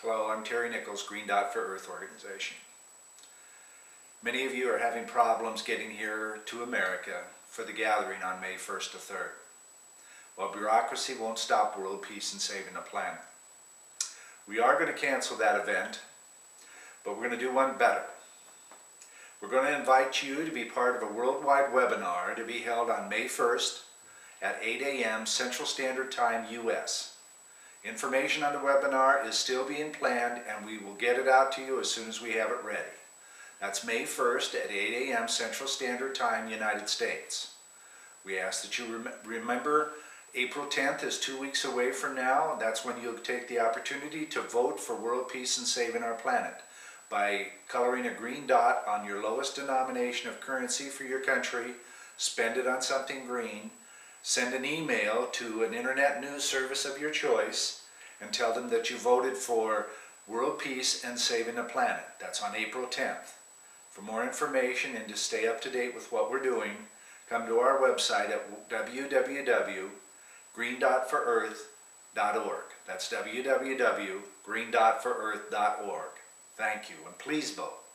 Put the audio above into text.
Hello, I'm Terry Nichols, Green Dot for Earth organization. Many of you are having problems getting here to America for the gathering on May 1st to 3rd. Well, bureaucracy won't stop world peace and saving the planet. We are going to cancel that event, but we're going to do one better. We're going to invite you to be part of a worldwide webinar to be held on May 1st at 8 a.m. Central Standard Time, U.S. Information on the webinar is still being planned, and we will get it out to you as soon as we have it ready. That's May 1st at 8 a.m. Central Standard Time, United States. We ask that you remember April 10th is 2 weeks away from now. That's when you'll take the opportunity to vote for world peace and saving our planet by coloring a green dot on your lowest denomination of currency for your country, spend it on something green, send an email to an internet news service of your choice, and tell them that you voted for world peace and saving the planet. That's on April 10th. For more information and to stay up to date with what we're doing, come to our website at www.greendotforearth.org. That's www.greendotforearth.org. Thank you, and please vote.